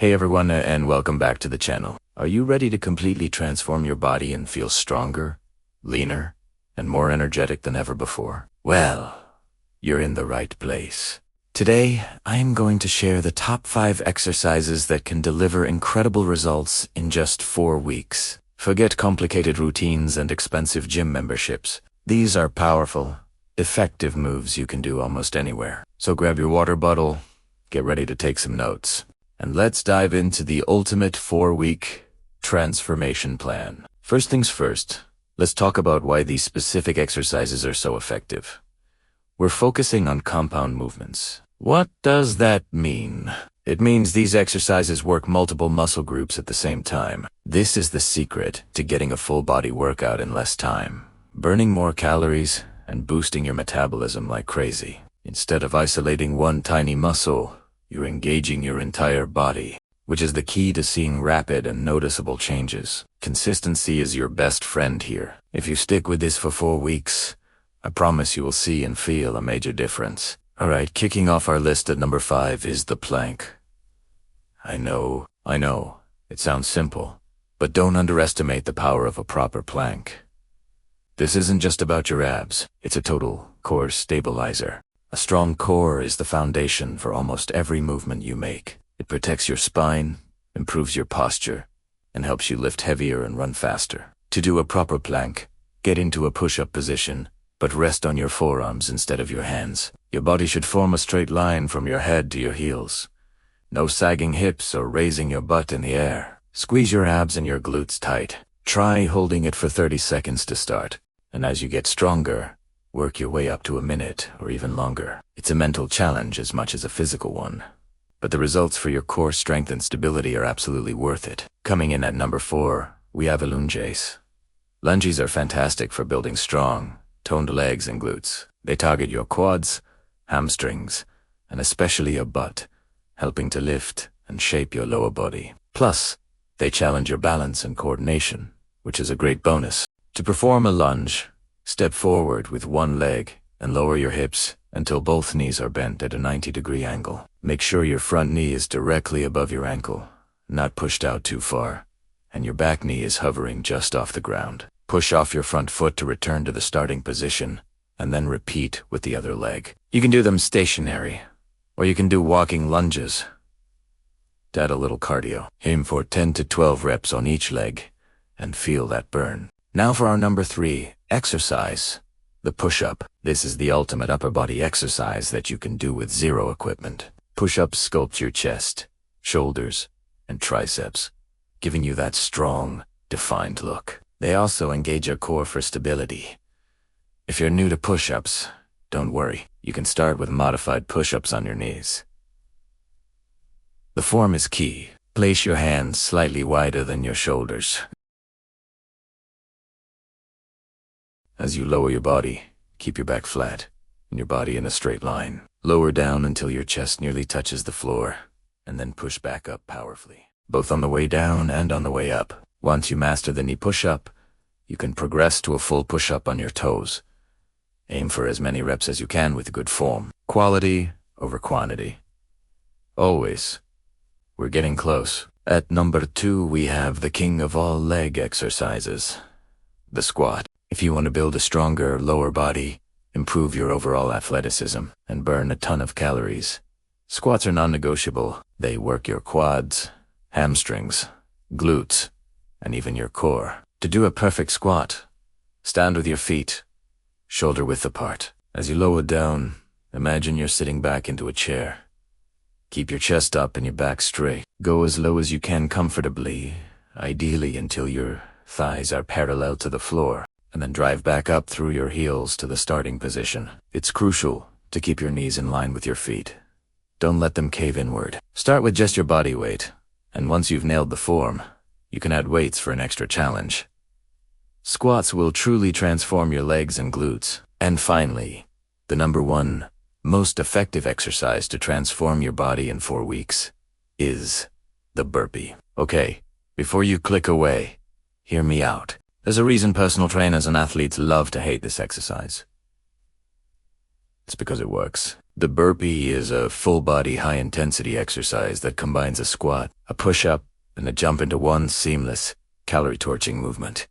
Hey everyone, and welcome back to the channel. Are you ready to completely transform your body and feel stronger, leaner, and more energetic than ever before? Well, you're in the right place. Today, I am going to share the top 5 exercises that can deliver incredible results in just 4 weeks. Forget complicated routines and expensive gym memberships. These are powerful, effective moves you can do almost anywhere. So grab your water bottle, get ready to take some notes, and let's dive into the ultimate 4-week transformation plan. First things first, let's talk about why these specific exercises are so effective. We're focusing on compound movements. What does that mean? It means these exercises work multiple muscle groups at the same time. This is the secret to getting a full body workout in less time, burning more calories, and boosting your metabolism like crazy. Instead of isolating one tiny muscle, you're engaging your entire body, which is the key to seeing rapid and noticeable changes. Consistency is your best friend here. If you stick with this for 4 weeks, I promise you will see and feel a major difference. Alright, kicking off our list at number 5 is the plank. I know, it sounds simple, but don't underestimate the power of a proper plank. This isn't just about your abs, it's a total core stabilizer. A strong core is the foundation for almost every movement you make. It protects your spine, improves your posture, and helps you lift heavier and run faster. To do a proper plank, get into a push-up position, but rest on your forearms instead of your hands. Your body should form a straight line from your head to your heels. No sagging hips or raising your butt in the air. Squeeze your abs and your glutes tight. Try holding it for 30 seconds to start, and as you get stronger, work your way up to a minute or even longer. It's a mental challenge as much as a physical one, but the results for your core strength and stability are absolutely worth it. Coming in at number 4, we have lunges. Lunges are fantastic for building strong, toned legs and glutes. They target your quads, hamstrings, and especially your butt, helping to lift and shape your lower body. Plus, they challenge your balance and coordination, which is a great bonus. To perform a lunge, step forward with one leg and lower your hips until both knees are bent at a 90-degree angle. Make sure your front knee is directly above your ankle, not pushed out too far, and your back knee is hovering just off the ground. Push off your front foot to return to the starting position, and then repeat with the other leg. You can do them stationary, or you can do walking lunges to add a little cardio. Aim for 10 to 12 reps on each leg, and feel that burn. Now for our number 3 exercise, the push-up. This is the ultimate upper body exercise that you can do with zero equipment. Push-ups sculpt your chest, shoulders, and triceps, giving you that strong, defined look. They also engage your core for stability. If you're new to push-ups, don't worry. You can start with modified push-ups on your knees. The form is key. Place your hands slightly wider than your shoulders. As you lower your body, keep your back flat and your body in a straight line. Lower down until your chest nearly touches the floor, and then push back up powerfully, both on the way down and on the way up. Once you master the knee push-up, you can progress to a full push-up on your toes. Aim for as many reps as you can with good form. Quality over quantity. Always. We're getting close. At number 2, we have the king of all leg exercises, the squat. If you want to build a stronger lower body, improve your overall athleticism, and burn a ton of calories, squats are non-negotiable. They work your quads, hamstrings, glutes, and even your core. To do a perfect squat, stand with your feet shoulder width apart. As you lower down, imagine you're sitting back into a chair. Keep your chest up and your back straight. Go as low as you can comfortably, ideally until your thighs are parallel to the floor, and then drive back up through your heels to the starting position. It's crucial to keep your knees in line with your feet. Don't let them cave inward. Start with just your body weight, and once you've nailed the form, you can add weights for an extra challenge. Squats will truly transform your legs and glutes. And finally, the number 1 most effective exercise to transform your body in 4 weeks is the burpee. Okay, before you click away, hear me out. There's a reason personal trainers and athletes love to hate this exercise. It's because it works. The burpee is a full-body, high-intensity exercise that combines a squat, a push-up, and a jump into one seamless, calorie-torching movement.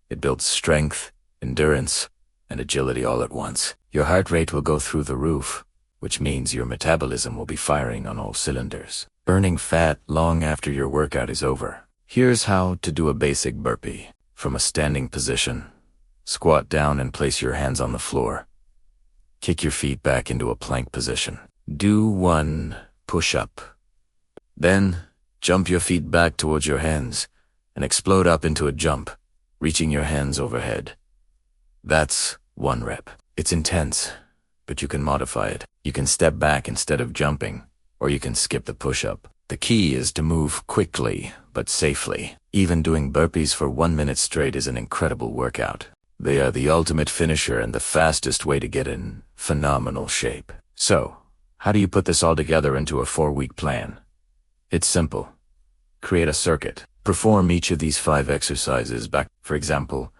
It builds strength, endurance, and agility all at once. Your heart rate will go through the roof, which means your metabolism will be firing on all cylinders, burning fat long after your workout is over. Here's how to do a basic burpee. From a standing position, squat down and place your hands on the floor. Kick your feet back into a plank position. Do one push-up. Then, jump your feet back towards your hands and explode up into a jump, reaching your hands overhead. That's 1 rep. It's intense, but you can modify it. You can step back instead of jumping, or you can skip the push-up. The key is to move quickly, but safely. Even doing burpees for 1 minute straight is an incredible workout. They are the ultimate finisher and the fastest way to get in phenomenal shape. So, how do you put this all together into a 4-week plan? It's simple. Create a circuit. Perform each of these 5 exercises back. For example,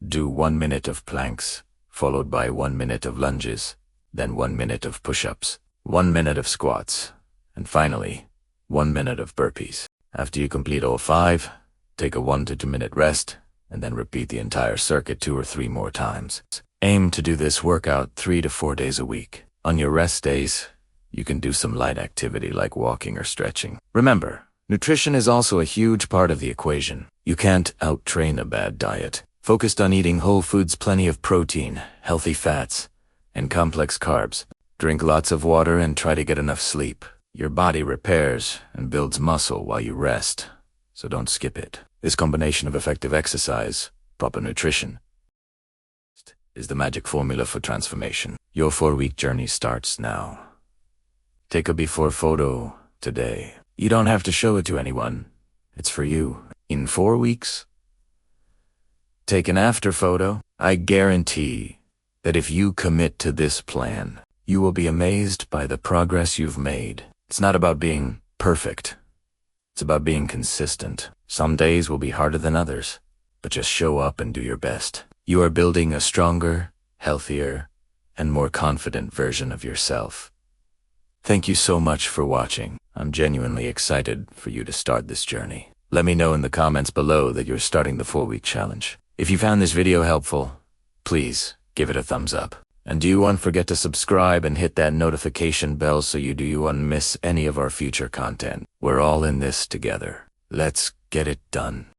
do 1 minute of planks, followed by 1 minute of lunges, then 1 minute of push-ups, 1 minute of squats, and finally, 1 minute of burpees. After you complete all 5, take a 1 to 2 minute rest, and then repeat the entire circuit 2 or 3 more times. Aim to do this workout 3 to 4 days a week. On your rest days, you can do some light activity like walking or stretching. Remember, nutrition is also a huge part of the equation. You can't out-train a bad diet. Focused on eating whole foods, plenty of protein, healthy fats, and complex carbs. Drink lots of water and try to get enough sleep. Your body repairs and builds muscle while you rest, so don't skip it. This combination of effective exercise, proper nutrition, is the magic formula for transformation. Your 4-week journey starts now. Take a before photo today. You don't have to show it to anyone. It's for you. In 4 weeks, take an after photo. I guarantee that if you commit to this plan, you will be amazed by the progress you've made. It's not about being perfect. It's about being consistent. Some days will be harder than others, but just show up and do your best. You are building a stronger, healthier, and more confident version of yourself. Thank you so much for watching. I'm genuinely excited for you to start this journey. Let me know in the comments below that you're starting the 4-week challenge. If you found this video helpful, please give it a thumbs up. And don't forget to subscribe and hit that notification bell so you don't miss any of our future content. We're all in this together. Let's get it done.